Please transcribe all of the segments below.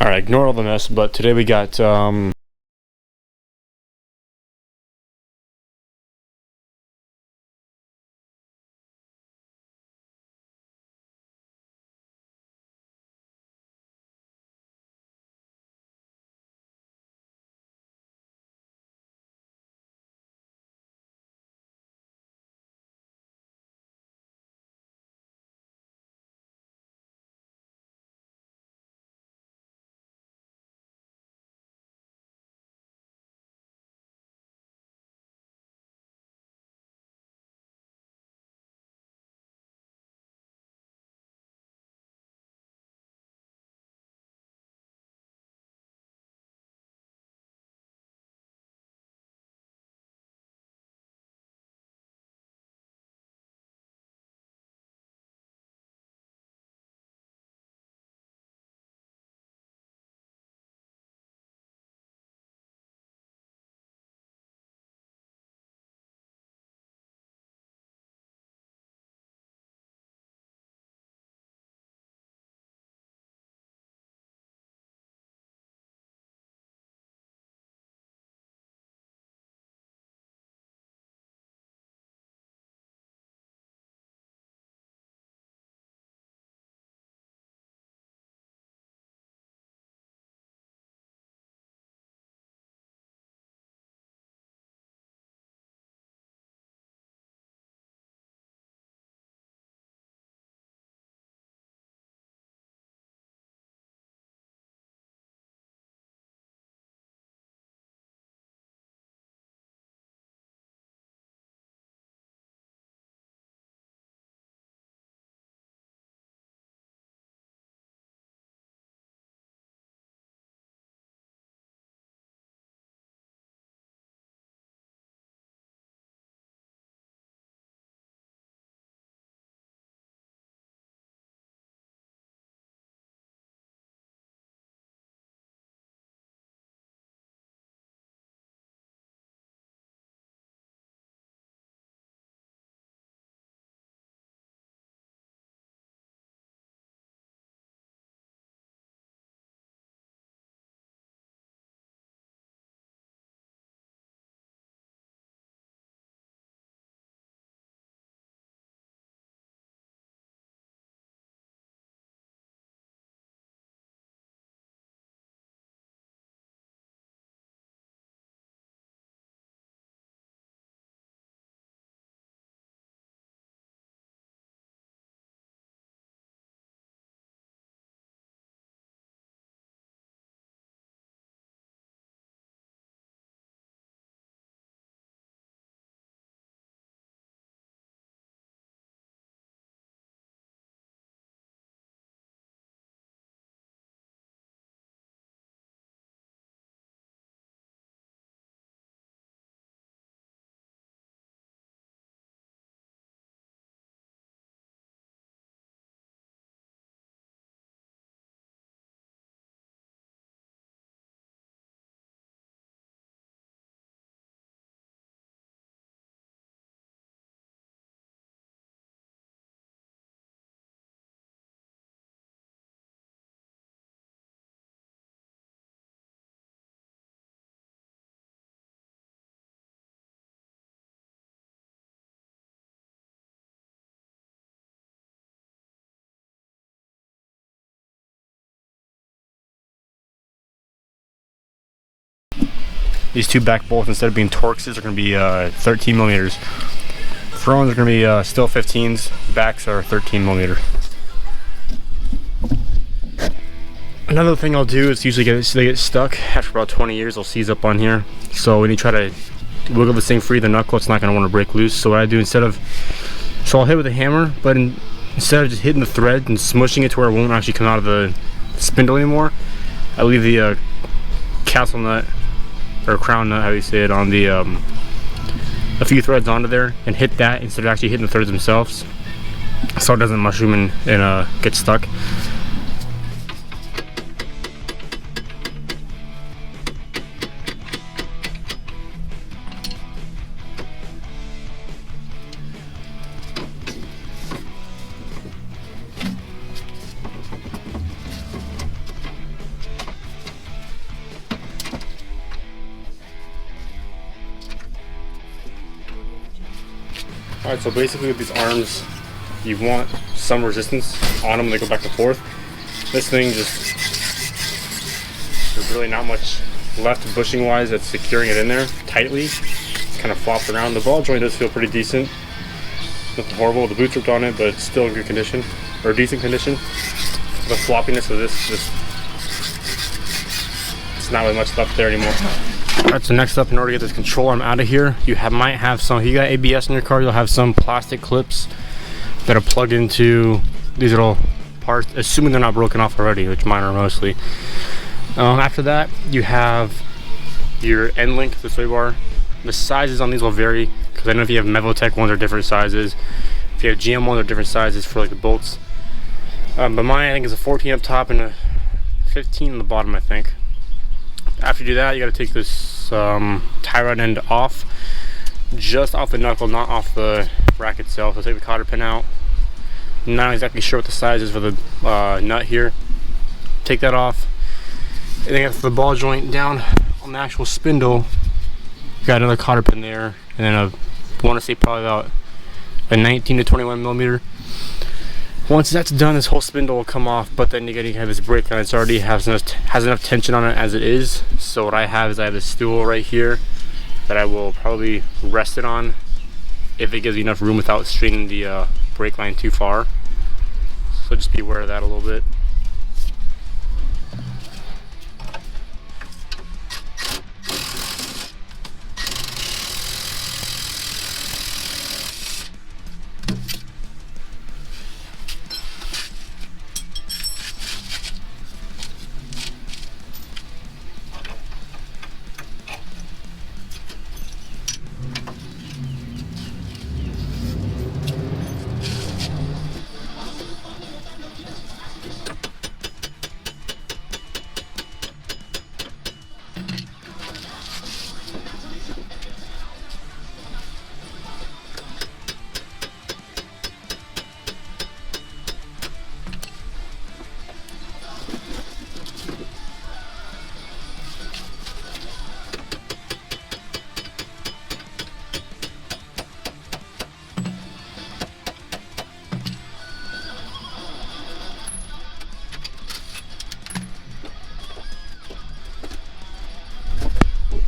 Alright, ignore all the mess, but today we got, these two back bolts, instead of being Torxes, are going to be 13 millimeters. Thrones are going to be still 15s. Backs are 13 millimeter. Another thing I'll do is usually they get stuck after about 20 years. They'll seize up on here. So when you try to wiggle this thing free, the knuckle, it's not going to want to break loose. So what I do so I'll hit with a hammer, but instead of just hitting the thread and smushing it to where it won't actually come out of the spindle anymore, I leave the castle nut, or crown nut, how you say it, on the a few threads onto there, and hit that instead of actually hitting the threads themselves, so it doesn't mushroom and get stuck. Alright, so basically with these arms, you want some resistance on them. They go back and forth. This thing just, there's really not much left bushing wise that's securing it in there tightly. It's kind of flopped around. The ball joint does feel pretty decent. Nothing horrible. The boots ripped on it, but it's still in good condition, or decent condition. The floppiness of this, it's not really much left there anymore. Alright, so next up, in order to get this control arm out of here, you might have some, if you got ABS in your car, you'll have some plastic clips that are plugged into these little parts, assuming they're not broken off already, which mine are mostly. After that, you have your end link, the sway bar. The sizes on these will vary, because I know if you have Mevotech ones are different sizes. If you have GM ones are different sizes for like the bolts. But mine, I think, is a 14 up top and a 15 on the bottom, I think. After you do that, you got to take this tie rod end off, just off the knuckle, not off the rack itself. So take the cotter pin out. Not exactly sure what the size is for the nut here. Take that off. And then after the ball joint down on the actual spindle, you got another cotter pin there, and then I want to say probably about a 19 to 21 millimeter. Once that's done, this whole spindle will come off, but then you gotta have this brake on it. It already has enough tension on it as it is. So what I have is I have this stool right here that I will probably rest it on if it gives me enough room without straining the brake line too far. So just be aware of that a little bit.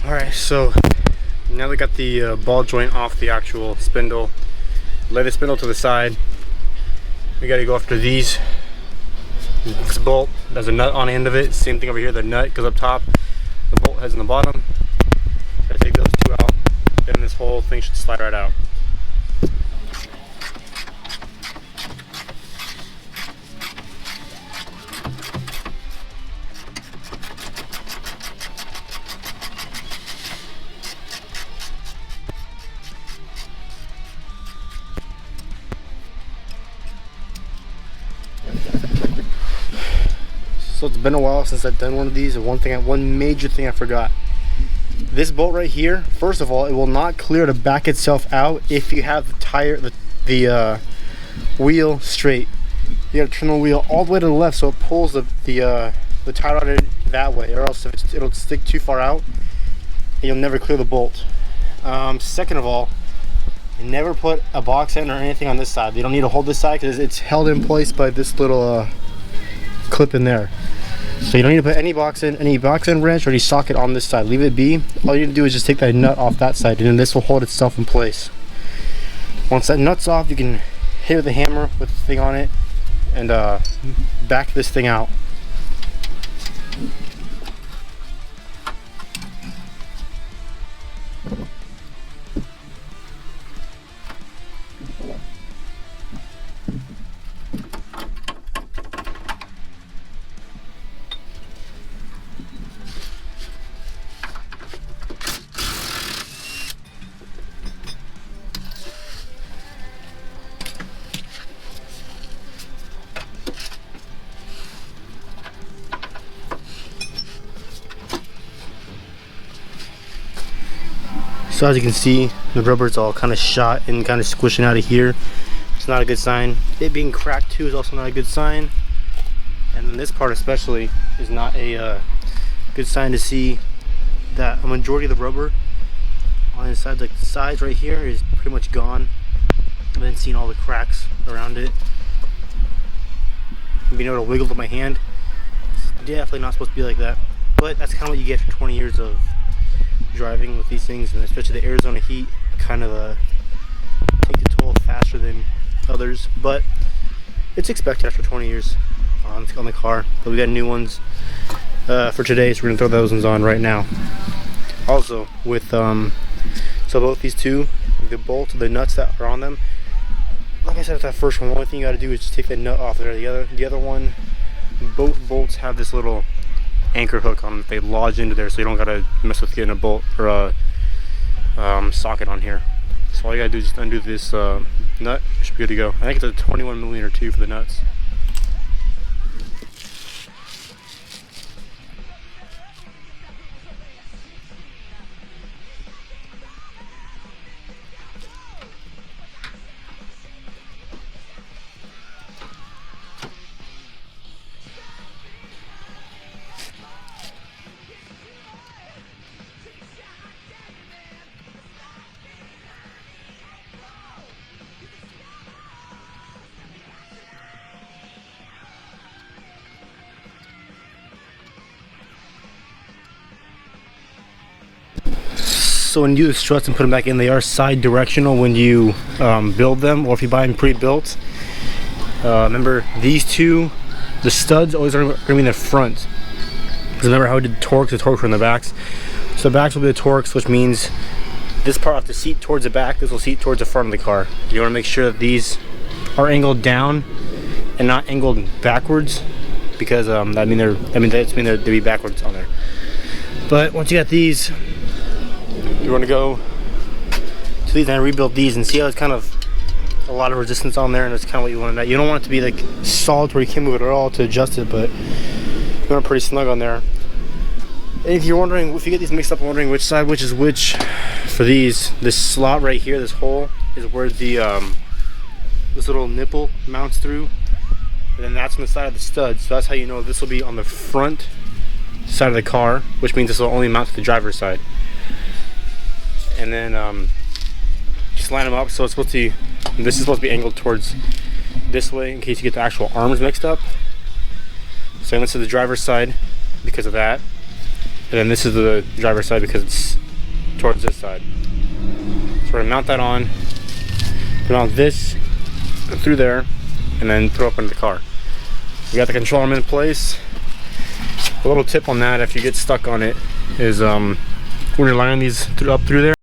Alright, so now we got the ball joint off the actual spindle. Lay the spindle to the side. We got to go after these. This bolt, there's a nut on the end of it. Same thing over here, the nut goes up top. The bolt heads on the bottom. Gotta take those two out. Then this whole thing should slide right out. So it's been a while since I've done one of these, and one major thing I forgot. This bolt right here, first of all, it will not clear to back itself out if you have the wheel straight. You gotta turn the wheel all the way to the left so it pulls the tie rod in that way, or else it'll stick too far out and you'll never clear the bolt. Second of all, never put a box end or anything on this side. You don't need to hold this side because it's held in place by this little clip in there. So you don't need to put any box end wrench or any socket on this side. Leave it be. All you need to do is just take that nut off that side, and then this will hold itself in place. Once that nut's off, you can hit it with a hammer with the thing on it and back this thing out. So as you can see, the rubber's all kind of shot and kind of squishing out of here. It's not a good sign. It being cracked too is also not a good sign. And then this part especially is not a good sign to see that a majority of the rubber on the sides, like the sides right here, is pretty much gone. and then seeing all the cracks around it, and being able to wiggle with my hand. It's definitely not supposed to be like that, but that's kind of what you get for 20 years of driving with these things, and especially the Arizona heat kind of take the toll faster than others, but it's expected after 20 years on the car. But we got new ones for today, so we're gonna throw those ones on right now. Also with so both these two, the bolts, the nuts that are on them, like I said with that first one, the only thing you got to do is just take the nut off there. The other one, both bolts have this little anchor hook on them. They lodge into there, so you don't gotta mess with getting a bolt or a socket on here. So all you gotta do is just undo this nut. It should be good to go. I think it's a 21mm tube for the nuts. So when you do the struts and put them back in, they are side directional when you build them, or if you buy them pre-built. Remember these two, the studs always are going to be in the front. Because remember how we did the torques were in the backs. So the backs will be the torques, which means this part will have to seat towards the back, this will seat towards the front of the car. You want to make sure that these are angled down and not angled backwards, because that means they'd be backwards on there. But once you got these, you want to go to these and rebuild these and see how it's kind of a lot of resistance on there, and that's kind of what you want. You don't want it to be like solid where you can't move it at all to adjust it, but you want it pretty snug on there. And if you're wondering, if you get these mixed up, wondering which side which is which for these, this slot right here, this hole is where the this little nipple mounts through, and then that's on the side of the stud. So that's how you know this will be on the front side of the car, which means this will only mount to the driver's side. And then just line them up so it's supposed to be, this is supposed to be angled towards this way in case you get the actual arms mixed up. So this is the driver's side because of that, and then this is the driver's side because it's towards this side. So we're gonna mount that on, mount this through there, and then throw up into the car. We got the control arm in place. A little tip on that, if you get stuck on it, is when you're lining these up through there,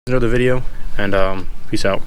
Another video, and peace out.